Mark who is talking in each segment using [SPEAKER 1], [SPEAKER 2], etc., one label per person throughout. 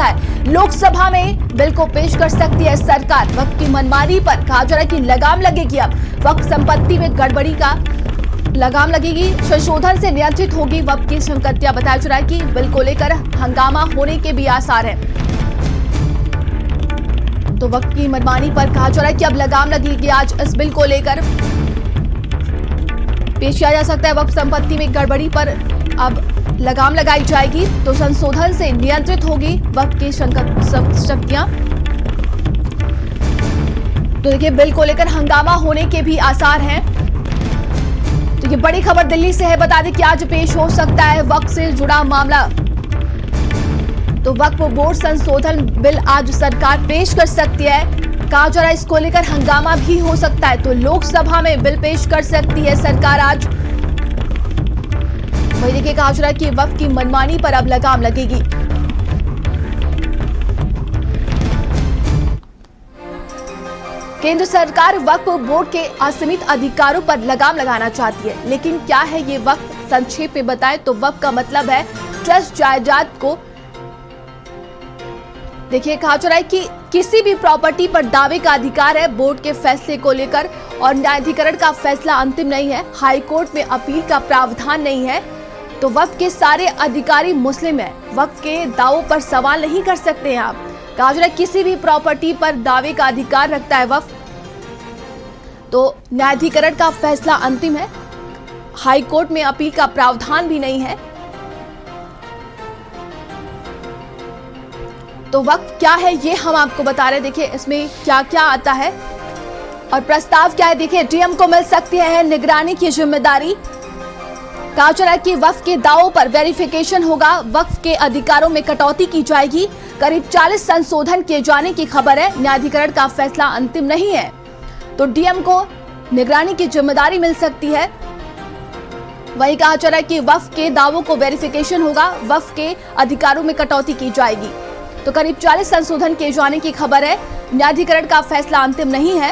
[SPEAKER 1] सकता है। लोकसभा में बिल को पेश कर सकती है सरकार। वक्फ की मनमानी पर कहा जा रहा है कि लगाम लगेगी। अब वक्फ संपत्ति में गड़बड़ी का लगाम लगेगी। संशोधन से नियंत्रित होगी वक्फ की संपत्तियां। बताया जा रहा है कि बिल को लेकर हंगामा होने के भी आसार हैं। तो वक्फ की मनमानी पर कहा जा रहा है कि अब लगाम लगेगी। आज इस बिल को लेकर पेश किया जा सकता है। वक्फ संपत्ति में गड़बड़ी पर अब लगाम लगाई जाएगी। तो संशोधन से नियंत्रित होगी वक्फ की शक्तियां। तो देखिए, बिल को लेकर हंगामा होने के भी आसार हैं। तो ये बड़ी खबर दिल्ली से है। बता दें कि आज पेश हो सकता है वक्फ से जुड़ा मामला। तो वक्फ बोर्ड संशोधन बिल आज सरकार पेश कर सकती है। कहा जा रहा है इसको लेकर हंगामा भी हो सकता है। तो लोकसभा में बिल पेश कर सकती है सरकार आज। वही देखिए, कहा जा रहा है कि वक्फ की मनमानी पर अब लगाम लगेगी। केंद्र सरकार वक्फ बोर्ड के असीमित अधिकारों पर लगाम लगाना चाहती है, लेकिन क्या है ये वक्फ? संक्षेप में बताएं तो वक्फ का मतलब है ट्रस्ट जायदाद को। देखिए, कहा जा रहा है कि किसी भी प्रॉपर्टी पर दावे का अधिकार है। बोर्ड के फैसले को लेकर और न्यायाधिकरण का फैसला अंतिम नहीं है। हाई कोर्ट में अपील का प्रावधान नहीं है। तो वक्फ के सारे अधिकारी मुस्लिम हैं। वक्फ के दावों पर सवाल नहीं कर सकते हैं आप। कहा जा रहा है किसी भी प्रॉपर्टी पर दावे का अधिकार रखता है वक्फ। तो न्यायाधिकरण का फैसला अंतिम है। हाई कोर्ट में अपील का प्रावधान भी नहीं है। तो वक्फ क्या है ये हम आपको बता रहे हैं। देखिए, इसमें क्या क्या आता है और प्रस्ताव क्या है। देखिए, डीएम को मिल सकती है निगरानी की जिम्मेदारी। कहा जा रहा है कि वक्फ के दावों पर वेरिफिकेशन होगा। वक्फ के अधिकारों में कटौती की जाएगी। करीब 40 संशोधन किए जाने की खबर है। न्यायाधिकरण का फैसला अंतिम नहीं है। तो डीएम को निगरानी की जिम्मेदारी मिल सकती है। वही कहा जा रहा है कि वक्फ के दावों को वेरिफिकेशन होगा। वक्फ के अधिकारों में कटौती की जाएगी। तो करीब 40 संशोधन किए जाने की खबर है। न्यायाधिकरण का फैसला अंतिम नहीं है।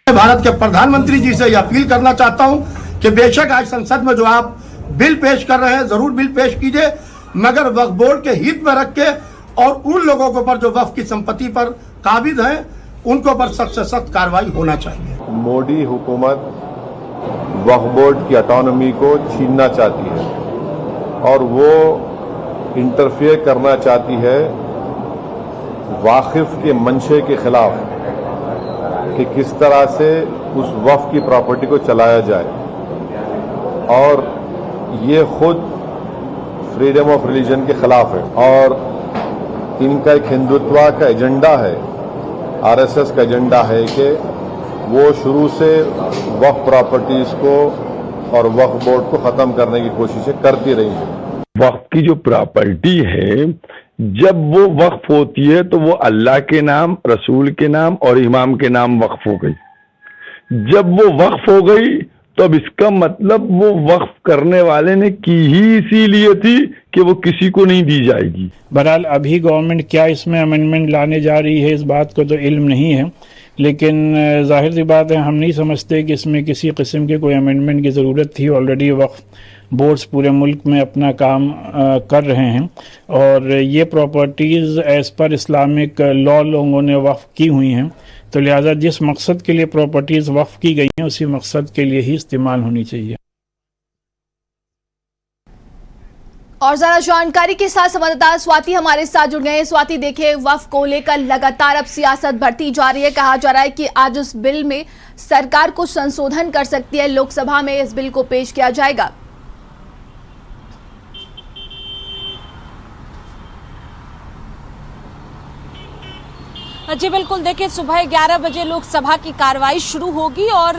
[SPEAKER 2] भारत के प्रधानमंत्री जी से यह अपील करना चाहता हूं कि बेशक आज संसद में जो आप बिल पेश कर रहे हैं, जरूर बिल पेश कीजिए, मगर वक्फ बोर्ड के हित में रख के और उन लोगों के ऊपर जो वक्फ की संपत्ति पर काबिज हैं, उनके ऊपर सख्त से सख्त कार्रवाई होना चाहिए।
[SPEAKER 3] मोदी हुकूमत वक्फ बोर्ड की ऑटोनॉमी को छीनना चाहती है और वो इंटरफेयर करना चाहती है वाकिफ के मंशे के खिलाफ कि किस तरह से उस वक्फ की प्रॉपर्टी को चलाया जाए। और ये खुद फ्रीडम ऑफ रिलीजन के खिलाफ है और इनका एक हिंदुत्व का एजेंडा है, आरएसएस का एजेंडा है कि वो शुरू से वक्फ प्रॉपर्टीज को और वक्फ बोर्ड को खत्म करने की कोशिशें करती रही हैं।
[SPEAKER 4] वक्फ की जो प्रॉपर्टी है, जब वो वक्फ होती है तो वो अल्लाह के नाम, रसूल के नाम और इमाम के नाम वक्फ हो गई। जब वो वक्फ हो गई तो अब इसका मतलब वो वक्फ करने वाले ने की ही इसीलिए थी कि वो किसी को नहीं दी जाएगी।
[SPEAKER 5] बहरहाल अभी गवर्नमेंट क्या इसमें अमेंडमेंट लाने जा रही है, इस बात को तो इल्म नहीं है, लेकिन जाहिर सी बात है हम नहीं समझते कि इसमें किसी किस्म के कोई अमेंडमेंट की ज़रूरत थी। ऑलरेडी वक्फ बोर्ड्स पूरे मुल्क में अपना काम कर रहे हैं और ये properties as per Islamic law लोगों ने वक्फ की हुई हैं। तो लिहाजा जिस मकसद के लिए प्रॉपर्टीज़ वक्फ की गई हैं उसी मकसद के लिए ही इस्तेमाल होनी चाहिए।
[SPEAKER 1] और ज्यादा जानकारी के साथ संवाददाता स्वाति हमारे साथ जुड़ गए हैं। स्वाति, देखिए, वक्फ को लेकर लगातार अब सियासत बढ़ती जा रही है। कहा जा रहा है कि आज उस बिल में सरकार कुछ संशोधन कर सकती है। लोकसभा में इस बिल को पेश किया जाएगा।
[SPEAKER 6] जी बिल्कुल, देखिए, सुबह 11 बजे लोकसभा की कार्रवाई शुरू होगी और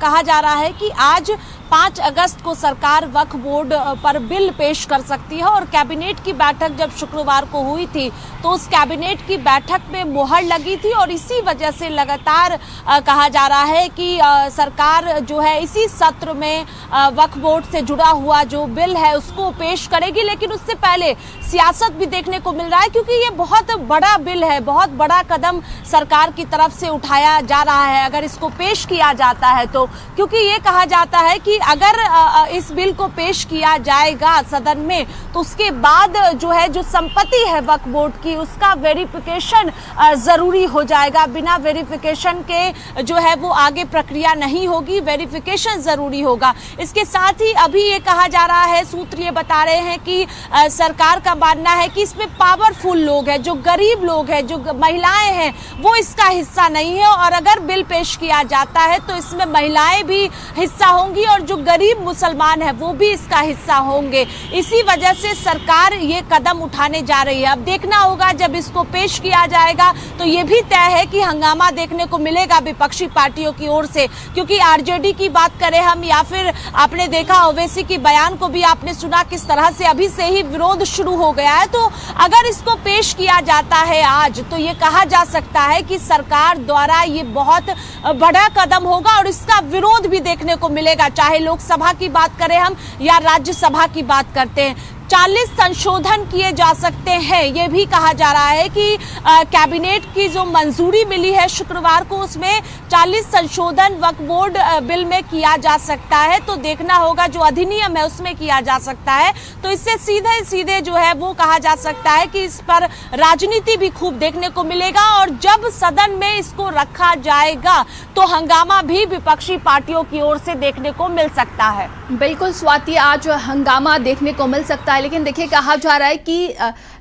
[SPEAKER 6] कहा जा रहा है कि आज 5 अगस्त को सरकार वक्फ बोर्ड पर बिल पेश कर सकती है। और कैबिनेट की बैठक जब शुक्रवार को हुई थी तो उस कैबिनेट की बैठक में मुहर लगी थी और इसी वजह से लगातार कहा जा रहा है कि सरकार जो है इसी सत्र में वक्फ बोर्ड से जुड़ा हुआ जो बिल है उसको पेश करेगी। लेकिन उससे पहले सियासत भी देखने को मिल रहा है क्योंकि ये बहुत बड़ा बिल है, बहुत बड़ा कदम सरकार की तरफ से उठाया जा रहा है अगर इसको पेश किया जाता है तो। क्योंकि ये कहा जाता है कि अगर इस बिल को पेश किया जाएगा सदन में तो उसके बाद जो है जो संपत्ति है वक्फ बोर्ड की उसका वेरिफिकेशन जरूरी हो जाएगा। बिना वेरिफिकेशन के जो है वो आगे प्रक्रिया नहीं होगी, वेरिफिकेशन जरूरी होगा। इसके साथ ही अभी ये कहा जा रहा है, सूत्र ये बता रहे हैं कि सरकार का मानना है कि इसमें पावरफुल लोग हैं, जो गरीब लोग हैं, जो महिलाएं हैं, वो इसका हिस्सा नहीं है। और अगर बिल पेश किया जाता है तो इसमें महिलाएं भी हिस्सा होंगी और जो गरीब मुसलमान है वो भी इसका हिस्सा होंगे। इसी वजह से सरकार ये कदम उठाने जा रही है। अब देखना होगा जब इसको पेश किया जाएगा तो ये भी तय है कि हंगामा देखने को मिलेगा विपक्षी पार्टियों की ओर से, क्योंकि आरजेडी की बात करें हम या फिर आपने देखा ओवैसी की बयान को भी आपने सुना किस तरह से अभी से ही विरोध शुरू हो गया है। तो अगर इसको पेश किया जाता है आज तो ये कहा जा सकता है कि सरकार द्वारा ये बहुत बड़ा कदम होगा और इसका विरोध भी देखने को मिलेगा, चाहे लोकसभा की बात करें हम या राज्यसभा की बात करते हैं। 40 संशोधन किए जा सकते हैं, ये भी कहा जा रहा है कि कैबिनेट की जो मंजूरी मिली है शुक्रवार को उसमें 40 संशोधन वक्फ बोर्ड बिल में किया जा सकता है। तो देखना होगा जो अधिनियम है उसमें किया जा सकता है। तो इससे सीधे सीधे जो है वो कहा जा सकता है कि इस पर राजनीति भी खूब देखने को मिलेगा और जब सदन में इसको रखा जाएगा तो हंगामा भी विपक्षी पार्टियों की ओर से देखने को मिल सकता है।
[SPEAKER 1] बिल्कुल स्वाति, आज हंगामा देखने को मिल सकता है, लेकिन देखिए कहा जा रहा है कि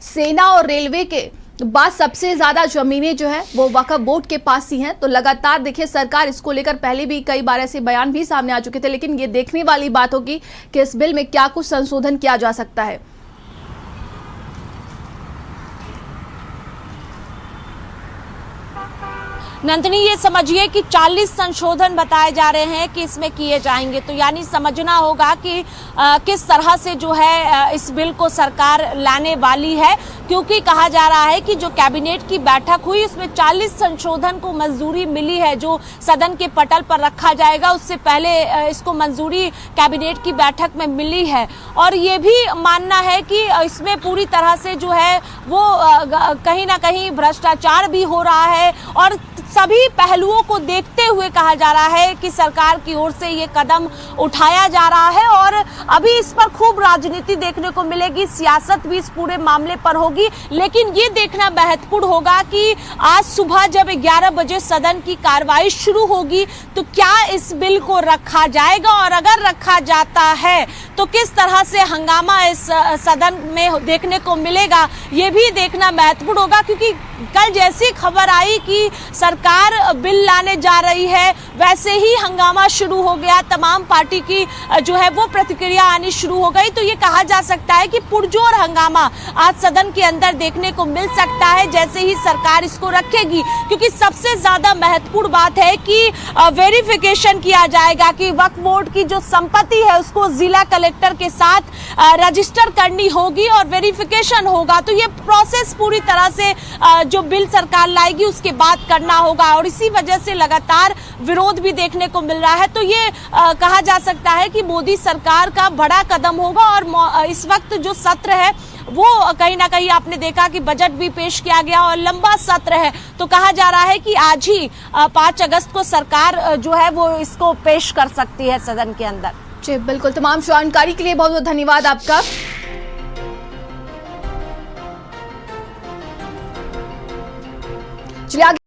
[SPEAKER 1] सेना और रेलवे के बाद सबसे ज्यादा जमीनें जो है वो वक्फ बोर्ड के पास ही हैं। तो लगातार देखिए सरकार इसको लेकर पहले भी कई बार ऐसे बयान भी सामने आ चुके थे, लेकिन ये देखने वाली बात होगी कि इस बिल में क्या कुछ संशोधन किया जा सकता है।
[SPEAKER 6] नंदिनी, ये समझिए कि 40 संशोधन बताए जा रहे हैं कि इसमें किए जाएंगे, तो यानी समझना होगा कि किस तरह से जो है इस बिल को सरकार लाने वाली है, क्योंकि कहा जा रहा है कि जो कैबिनेट की बैठक हुई उसमें 40 संशोधन को मंजूरी मिली है जो सदन के पटल पर रखा जाएगा। उससे पहले इसको मंजूरी कैबिनेट की बैठक में मिली है और ये भी मानना है कि इसमें पूरी तरह से जो है वो कहीं ना कहीं भ्रष्टाचार भी हो रहा है और सभी पहलुओं को देखते हुए कहा जा रहा है कि सरकार की ओर से ये कदम उठाया जा रहा है और अभी इस पर खूब राजनीति देखने को मिलेगी, सियासत भी इस पूरे मामले पर होगी। लेकिन ये देखना महत्वपूर्ण होगा कि आज सुबह जब 11 बजे सदन की कार्रवाई शुरू होगी तो क्या इस बिल को रखा जाएगा और अगर रखा जाता है तो किस तरह से हंगामा इस सदन में देखने को मिलेगा, ये भी देखना महत्वपूर्ण होगा। क्योंकि कल जैसी खबर आई कि सरकार बिल लाने जा रही है वैसे ही हंगामा शुरू हो गया, तमाम पार्टी की जो है वो प्रतिक्रिया आनी शुरू हो गई। तो ये कहा जा सकता है कि पुरजोर हंगामा आज सदन के अंदर देखने को मिल सकता है जैसे ही सरकार इसको रखेगी, क्योंकि सबसे ज्यादा महत्वपूर्ण बात है कि वेरिफिकेशन किया जाएगा कि वक्फ बोर्ड की जो संपत्ति है उसको जिला कलेक्टर के साथ रजिस्टर करनी होगी और वेरिफिकेशन होगा। तो ये प्रोसेस पूरी तरह से जो बिल सरकार लाएगी उसके बाद करना होगा और इसी वजह से लगातार विरोध भी देखने को मिल रहा है। तो ये कहा जा सकता है कि मोदी सरकार का बड़ा कदम होगा और इस वक्त जो सत्र है वो कहीं ना कहीं आपने देखा कि बजट भी पेश किया गया और लंबा सत्र है। तो कहा जा रहा है कि आज ही 5 अगस्त को सरकार जो है वो इसको पेश कर सकती है सदन के अंदर।
[SPEAKER 1] जी बिल्कुल, तमाम जानकारी के लिए बहुत बहुत धन्यवाद आपका। चलिए आगे